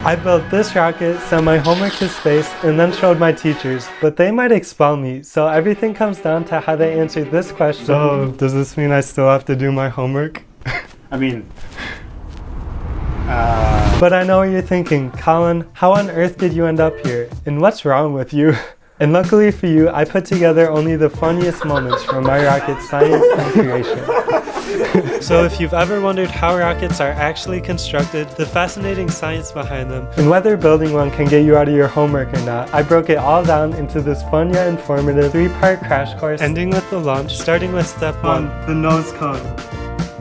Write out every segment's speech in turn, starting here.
I built this rocket, sent my homework to space, and then showed my teachers, but they might expel me, so everything comes down to how they answered this question. So, does this mean I still have to do my homework? But I know what you're thinking, Colin, how on earth did you end up here? And what's wrong with you? And luckily for you, I put together only the funniest moments from my rocket science and creation. So if you've ever wondered how rockets are actually constructed, the fascinating science behind them, and whether building one can get you out of your homework or not, I broke it all down into this fun yet informative 3-part crash course, ending with the launch, starting with step 1, the nose cone.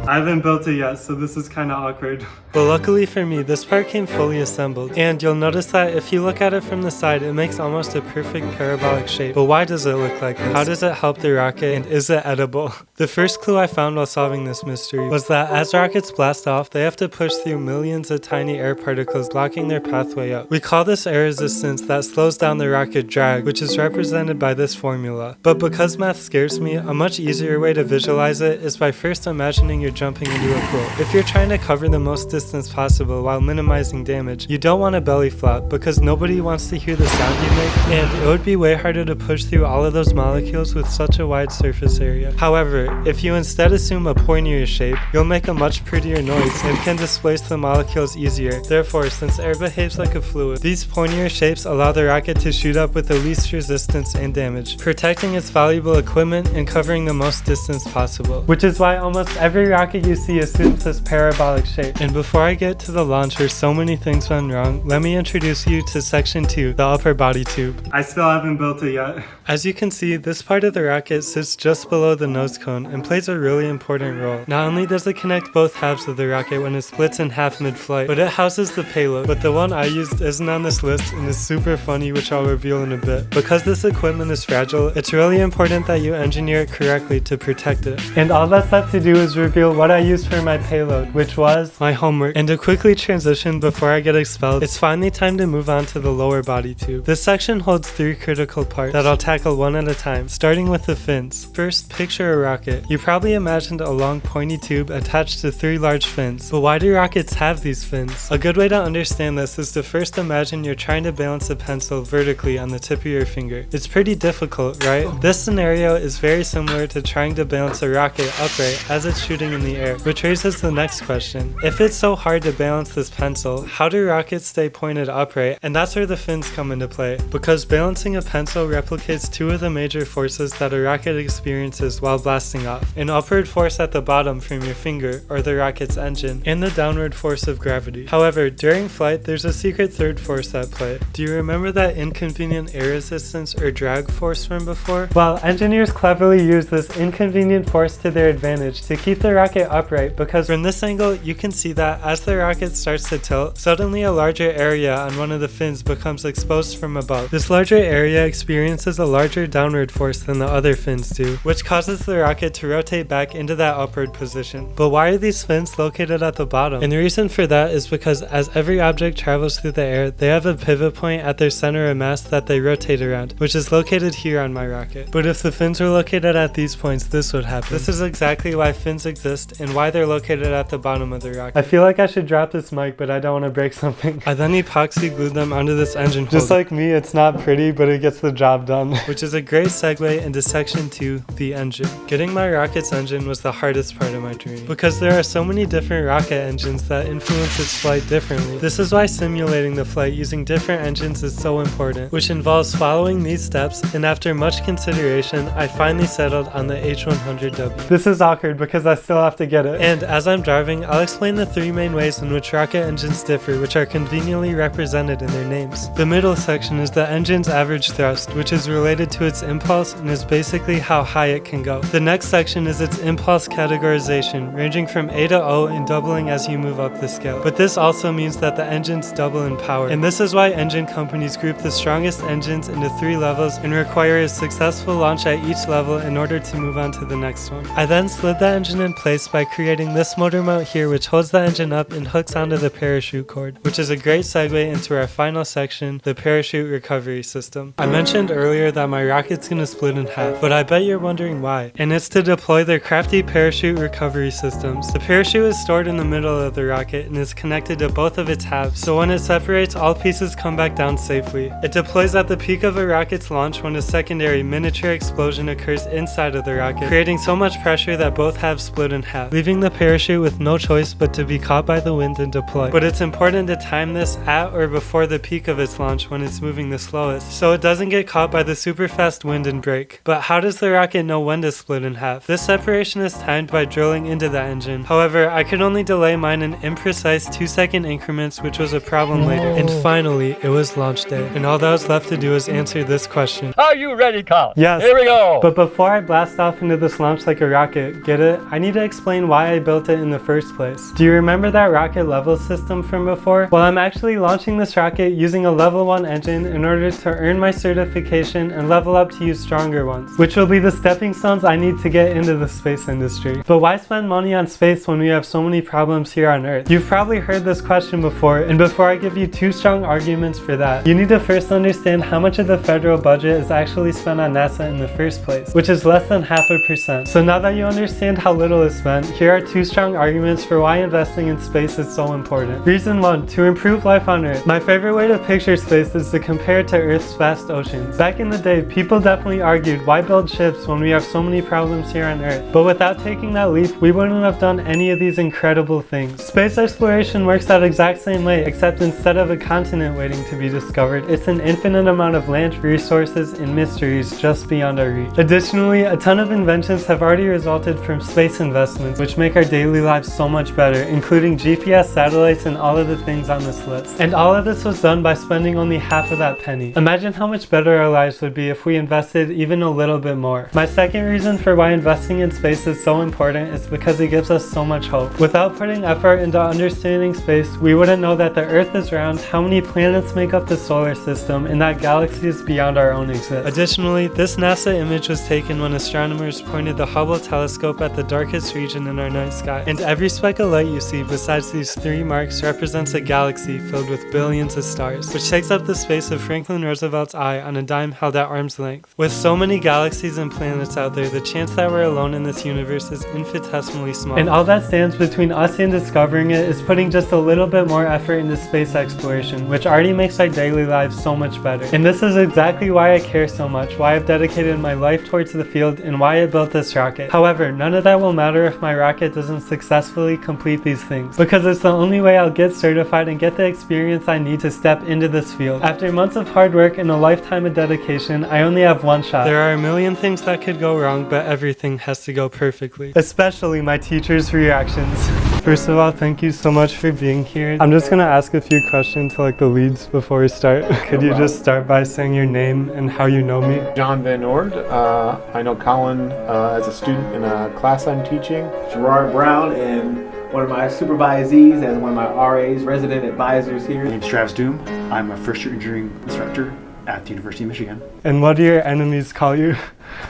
I haven't built it yet, so this is kinda awkward. But luckily for me, this part came fully assembled, and you'll notice that if you look at it from the side, it makes almost a perfect parabolic shape. But why does it look like this? How does it help the rocket, and is it edible? The first clue I found while solving this mystery was that as rockets blast off, they have to push through millions of tiny air particles blocking their pathway up. We call this air resistance that slows down the rocket drag, which is represented by this formula. But because math scares me, a much easier way to visualize it is by first imagining you're jumping into a pool. If you're trying to cover the most distance possible while minimizing damage, you don't want a belly flop because nobody wants to hear the sound you make, and it would be way harder to push through all of those molecules with such a wide surface area. However, if you instead assume a pointier shape, you'll make a much prettier noise and can displace the molecules easier. Therefore, since air behaves like a fluid, these pointier shapes allow the rocket to shoot up with the least resistance and damage, protecting its valuable equipment and covering the most distance possible. Which is why almost every rocket you see assumes this parabolic shape. And before I get to the launch where so many things went wrong, let me introduce you to section 2, the upper body tube. I still haven't built it yet. As you can see, this part of the rocket sits just below the nose cone and plays a really important role. Not only does it connect both halves of the rocket when it splits in half mid-flight, but it houses the payload. But the one I used isn't on this list and is super funny, which I'll reveal in a bit. Because this equipment is fragile, it's really important that you engineer it correctly to protect it. And all that's left to do is reveal what I used for my payload, which was my homework. And to quickly transition before I get expelled, it's finally time to move on to the lower body tube. This section holds 3 critical parts that I'll tackle one at a time, starting with the fins. First, picture a rocket. You probably imagined a long pointy tube attached to 3 large fins. But why do rockets have these fins? A good way to understand this is to first imagine you're trying to balance a pencil vertically on the tip of your finger. It's pretty difficult, right? This scenario is very similar to trying to balance a rocket upright as it's shooting in the air, which raises the next question. If it's so hard to balance this pencil, how do rockets stay pointed upright? And that's where the fins come into play, because balancing a pencil replicates 2 of the major forces that a rocket experiences while blasting off: an upward force at the bottom from your finger, or the rocket's engine, and the downward force of gravity. However, during flight, there's a secret third force at play. Do you remember that inconvenient air resistance or drag force from before? Well, engineers cleverly use this inconvenient force to their advantage to keep the rocket upright, because from this angle, you can see that as the rocket starts to tilt, suddenly a larger area on one of the fins becomes exposed from above. This larger area experiences a larger downward force than the other fins do, which causes the rocket to rotate back into that upward position. But why are these fins located at the bottom? And the reason for that is because as every object travels through the air, they have a pivot point at their center of mass that they rotate around, which is located here on my rocket. But if the fins were located at these points, this would happen. This is exactly why fins exist and why they're located at the bottom of the rocket. I feel like I should drop this mic, but I don't want to break something. I then epoxy glued them onto this engine holder. Just like me, it's not pretty, but it gets the job done. Which is a great segue into section 2, the engine. Getting my rocket's engine was the hardest part of my journey, because there are so many different rocket engines that influence its flight differently. This is why simulating the flight using different engines is so important, which involves following these steps, and after much consideration, I finally settled on the H100W. This is awkward because I still have to get it. And as I'm driving, I'll explain the 3 main ways in which rocket engines differ, which are conveniently represented in their names. The middle section is the engine's average thrust, which is related to its impulse and is basically how high it can go. The next section is its impulse categorization, ranging from A to O and doubling as you move up the scale. But this also means that the engines double in power, and this is why engine companies group the strongest engines into 3 levels and require a successful launch at each level in order to move on to the next one. I then slid the engine in place space by creating this motor mount here, which holds the engine up and hooks onto the parachute cord, which is a great segue into our final section, the parachute recovery system. I mentioned earlier that my rocket's gonna split in half, but I bet you're wondering why. And it's to deploy their crafty parachute recovery systems. The parachute is stored in the middle of the rocket and is connected to both of its halves, so when it separates, all pieces come back down safely. It deploys at the peak of a rocket's launch when a secondary miniature explosion occurs inside of the rocket, creating so much pressure that both halves split in half, leaving the parachute with no choice but to be caught by the wind and deploy. But it's important to time this at or before the peak of its launch when it's moving the slowest, so it doesn't get caught by the super fast wind and break. But how does the rocket know when to split in half? This separation is timed by drilling into the engine. However, I could only delay mine in imprecise 2-second increments, which was a problem later. And finally, it was launch day, and all that was left to do is answer this question. Are you ready, Colin? Yes. Here we go. But before I blast off into this launch like a rocket, get it? I need to explain why I built it in the first place. Do you remember that rocket level system from before? Well, I'm actually launching this rocket using a level 1 engine in order to earn my certification and level up to use stronger ones, which will be the stepping stones I need to get into the space industry. But why spend money on space when we have so many problems here on Earth? You've probably heard this question before, and before I give you 2 strong arguments for that, you need to first understand how much of the federal budget is actually spent on NASA in the first place, which is less than 0.5%. So now that you understand how little is spent, here are 2 strong arguments for why investing in space is so important. Reason 1, to improve life on Earth. My favorite way to picture space is to compare it to Earth's vast oceans. Back in the day, people definitely argued, why build ships when we have so many problems here on Earth? But without taking that leap, we wouldn't have done any of these incredible things. Space exploration works that exact same way, except instead of a continent waiting to be discovered, it's an infinite amount of land, resources, and mysteries just beyond our reach. Additionally, a ton of inventions have already resulted from space investments, which make our daily lives so much better, including GPS, satellites, and all of the things on this list. And all of this was done by spending only half of that penny. Imagine how much better our lives would be if we invested even a little bit more. My second reason for why investing in space is so important is because it gives us so much hope. Without putting effort into understanding space, we wouldn't know that the Earth is round, how many planets make up the solar system, and that galaxies beyond our own exist. Additionally, this NASA image was taken when astronomers pointed the Hubble telescope at the darkest region in our night sky. And every speck of light you see besides these 3 marks represents a galaxy filled with billions of stars, which takes up the space of Franklin Roosevelt's eye on a dime held at arm's length. With so many galaxies and planets out there, the chance that we're alone in this universe is infinitesimally small. And all that stands between us and discovering it is putting just a little bit more effort into space exploration, which already makes our daily lives so much better. And this is exactly why I care so much, why I've dedicated my life towards the field, and why I built this rocket. However, none of that will matter if my rocket doesn't successfully complete these things, because it's the only way I'll get certified and get the experience I need to step into this field. After months of hard work and a lifetime of dedication, I only have one shot. There are a million things that could go wrong, but everything has to go perfectly. Especially my teacher's reactions. First of all, thank you so much for being here. I'm just gonna ask a few questions to the leads before we start. Could you just start by saying your name and how you know me? John Van Ord. I know Colin as a student in a class I'm teaching. Gerard Brown, and one of my supervisees as one of my RAs, resident advisors here. My name's Travis Doom. I'm a first-year engineering instructor at the University of Michigan. And what do your enemies call you?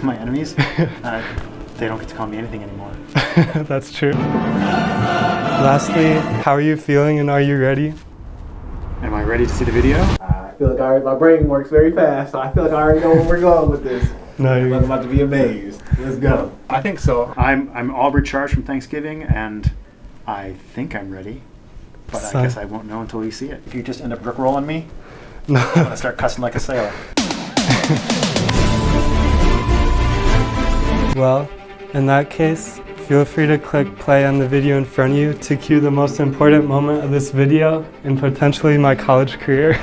My enemies? They don't get to call me anything anymore. That's true. Lastly, how are you feeling and are you ready? Am I ready to see the video? I feel like my brain works very fast, so I feel like I already know where we're going with this. No, I'm about to be amazed. Let's go. I think so. I'm all recharged from Thanksgiving, and I think I'm ready. But I guess I won't know until you see it. If you just end up rickrolling me, no. I'm gonna start cussing like a sailor. Well, in that case, feel free to click play on the video in front of you to cue the most important moment of this video and potentially my college career.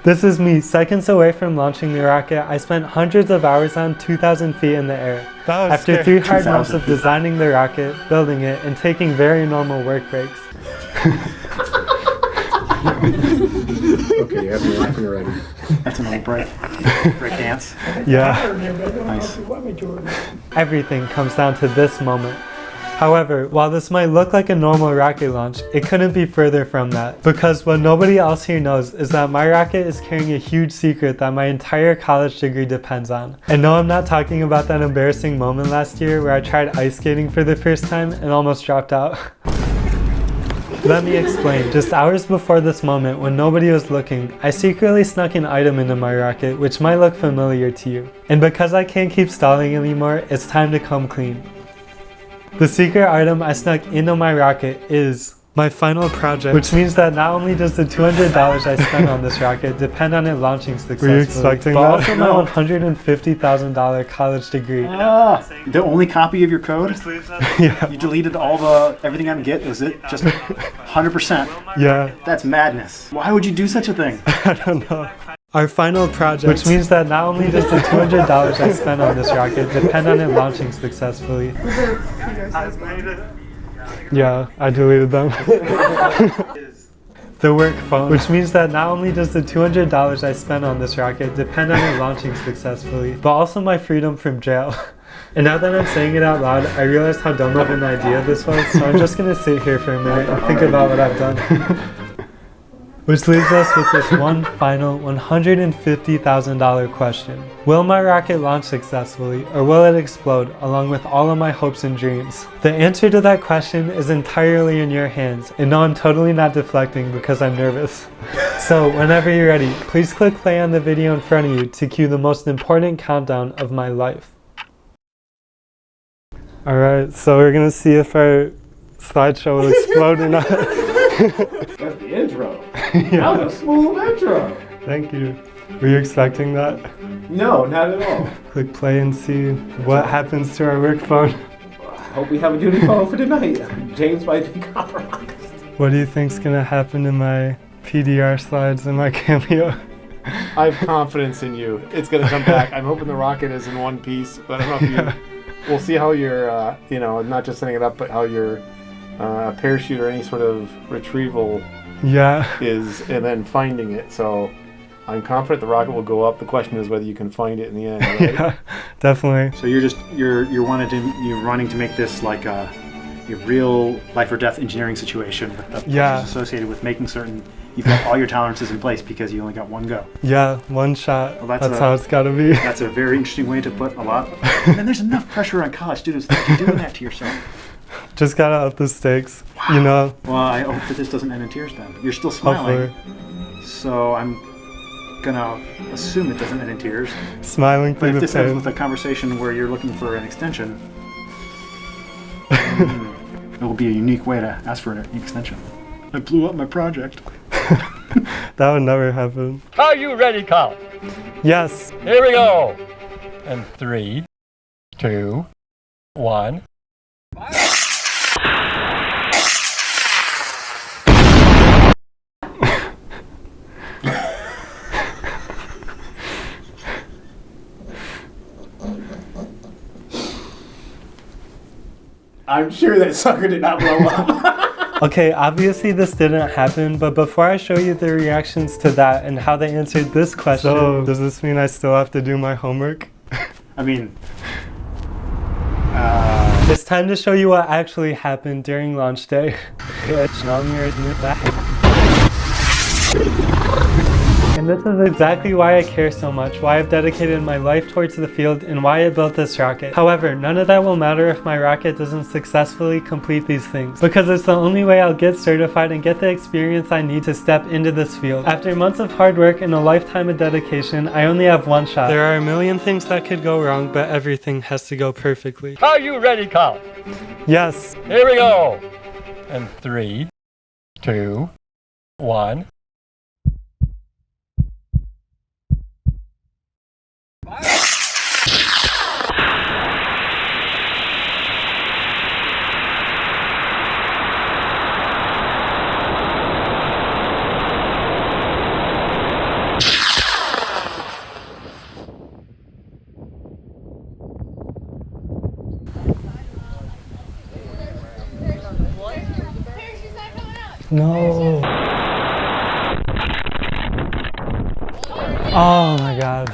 This is me, seconds away from launching the rocket. I spent hundreds of hours on 2,000 feet in the air. After 3 hard months of designing the rocket, building it, and taking very normal work breaks. Okay, you have me laughing already. That's another break. Break dance. Yeah. Nice. Everything comes down to this moment. However, while this might look like a normal rocket launch, it couldn't be further from that. Because what nobody else here knows is that my rocket is carrying a huge secret that my entire college degree depends on. And no, I'm not talking about that embarrassing moment last year where I tried ice skating for the first time and almost dropped out. Let me explain. Just hours before this moment, when nobody was looking, I secretly snuck an item into my rocket which might look familiar to you. And because I can't keep stalling anymore, it's time to come clean. The secret item I snuck into my rocket is my final project, which means that not only does the $200 I spent on this rocket depend on it launching successfully, were you expecting but that? also my $150,000 college degree. The only copy of your code? Yeah. You deleted everything on Git? Was it just 100%? Yeah. That's madness. Why would you do such a thing? I don't know. Our final project, which means that not only does the $200 I spent on this rocket depend on it launching successfully. Yeah, I deleted them. The work phone, which means that not only does the $200 I spent on this rocket depend on it launching successfully, but also my freedom from jail. And now that I'm saying it out loud, I realized how dumb of an idea this was, so I'm just gonna sit here for a minute and think about what I've done. Which leaves us with this one final $150,000 question. Will my rocket launch successfully, or will it explode along with all of my hopes and dreams? The answer to that question is entirely in your hands, and no, I'm totally not deflecting because I'm nervous. So whenever you're ready, please click play on the video in front of you to cue the most important countdown of my life. Alright, so we're gonna see if our slideshow will explode or not. That's the intro. Yeah. That was a smooth intro. Thank you. Were you expecting that? No, not at all. Click play and see what happens to our work phone. I hope we have a duty phone for tonight. James might be compromised. What do you think's gonna happen to my PDR slides and my cameo? I have confidence in you. It's gonna come back. I'm hoping the rocket is in one piece, but I don't know if you. We'll see how your, not just setting it up, but how your parachute or any sort of retrieval is, and then finding it. So I'm confident the rocket will go up. The question is whether you can find it in the end. Right? Yeah, definitely. So you're wanting to make this like a real life or death engineering situation with the pressures associated with making certain you've got all your tolerances in place because you only got one go. Yeah, one shot. Well, that's how it's gotta be. That's a very interesting way to put a lot. And there's enough pressure on college students that you're doing that to yourself. Just gotta up the stakes, you know. Well, I hope that this doesn't end in tears then. You're still smiling. Hopefully. So I'm gonna assume it doesn't end in tears. Smiling But through if the this ends pain. with a conversation where you're looking for an extension, it will be a unique way to ask for an extension. I blew up my project. That would never happen. Are you ready, Colin? Yes. Here we go. And 3, 2, 1. I'm sure that sucker did not blow up. Okay, obviously this didn't happen, but before I show you the reactions to that and how they answered this question, so does this mean I still have to do my homework? I mean, it's time to show you what actually happened during launch day. And this is exactly why I care so much, why I've dedicated my life towards the field, and why I built this rocket. However, none of that will matter if my rocket doesn't successfully complete these things, because it's the only way I'll get certified and get the experience I need to step into this field. After months of hard work and a lifetime of dedication, I only have one shot. There are a million things that could go wrong, but everything has to go perfectly. Are you ready, Colin? Yes. Here we go. And 3, 2, 1. No. Oh my god.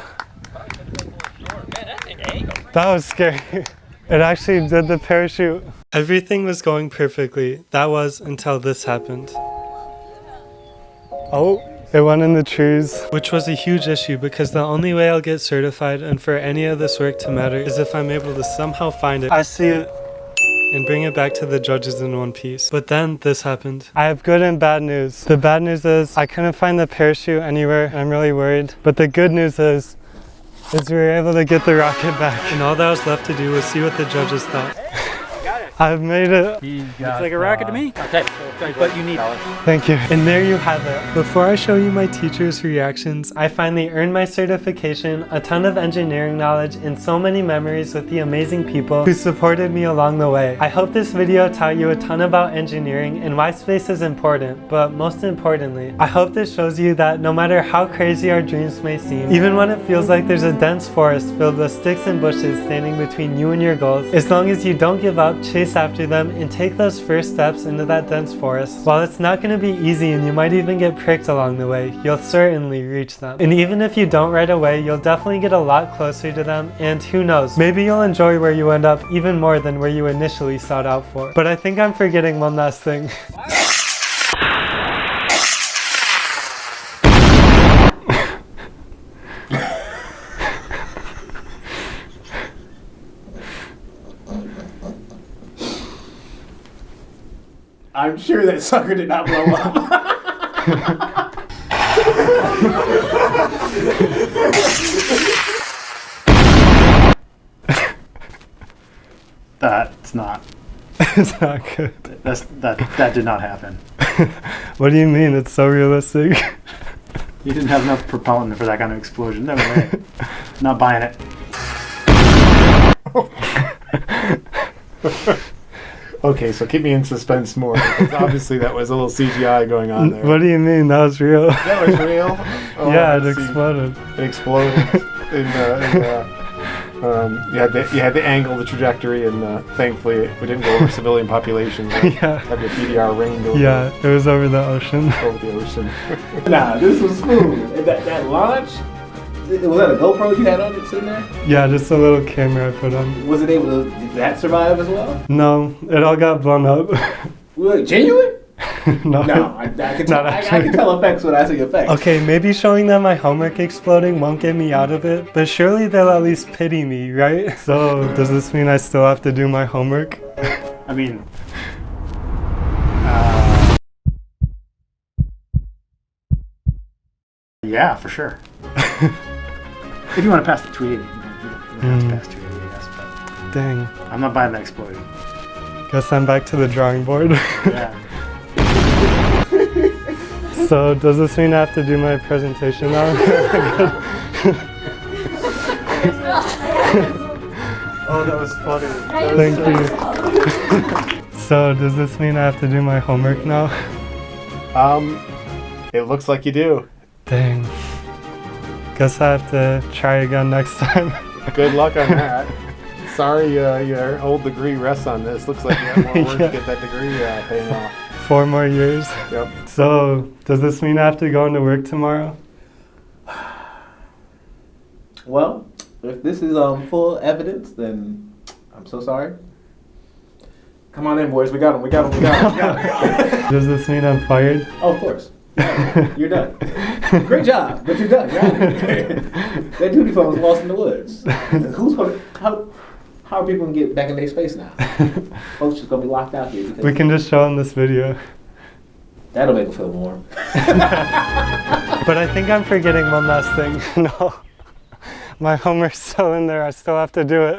That was scary. It actually did the parachute. Everything was going perfectly. That was until this happened. Oh, it went in the trees, which was a huge issue because the only way I'll get certified and for any of this work to matter is if I'm able to somehow find it. I see it. And bring it back to the judges in one piece. But then this happened. I have good and bad news. The bad news is I couldn't find the parachute anywhere and I'm really worried. But the good news is we were able to get the rocket back. And all that was left to do was see what the judges thought. I've made it. Looks like a rocket to me. Okay, but you need it. Thank you. And there you have it. Before I show you my teacher's reactions, I finally earned my certification, a ton of engineering knowledge, and so many memories with the amazing people who supported me along the way. I hope this video taught you a ton about engineering and why space is important, but most importantly, I hope this shows you that no matter how crazy our dreams may seem, even when it feels like there's a dense forest filled with sticks and bushes standing between you and your goals, as long as you don't give up, chase after them, and take those first steps into that dense forest. While it's not going to be easy and you might even get pricked along the way, you'll certainly reach them. And even if you don't right away, you'll definitely get a lot closer to them, and who knows, maybe you'll enjoy where you end up even more than where you initially sought out for. But I think I'm forgetting one last thing. I'm sure that sucker did not blow up. That's not. It's not good. That did not happen. What do you mean? It's so realistic. You didn't have enough propellant for that kind of explosion. No way. Not buying it. Okay, so keep me in suspense more, because obviously that was a little CGI going on there. What do you mean? That was real. That was real? Oh, yeah, it exploded. It exploded. You had the angle, the trajectory, and thankfully we didn't go over civilian populations. Yeah. Have your PDR rained over. Yeah, it was over the ocean. Over the ocean. Nah, this was smooth. That launch, was that a GoPro you had on it sitting there? Yeah, just a little camera I put on. Was it able to, did that survive as well? No, it all got blown up. Wait, genuine? No. No, I can tell, I can tell effects when I see effects. Okay, maybe showing them my homework exploding won't get me out of it, but surely they'll at least pity me, right? So, does this mean I still have to do my homework? I mean, yeah, for sure. If you want to pass the 280, you don't have to pass 280, I guess. But Dang. I'm not buying that explosion. Guess I'm back to the drawing board. Yeah. So, does this mean I have to do my presentation now? Oh, that was funny. Thank you. So, does this mean I have to do my homework now? It looks like you do. Dang. Guess I have to try again next time. Good luck on that. Sorry your old degree rests on this. Looks like you have more work to get that degree paying off. 4 more years. Yep. So, does this mean I have to go into work tomorrow? Well, if this is full evidence, then I'm so sorry. Come on in, boys. We got him. Does this mean I'm fired? Oh, of course. You're done. Great job, but you're done. You're out of here. That duty phone was lost in the woods. Who's gonna? How are people gonna get back in their space now? Folks just gonna be locked out here. We can just show them this video. That'll make them feel warm. But I think I'm forgetting one last thing. No. My homework's still in there. I still have to do it.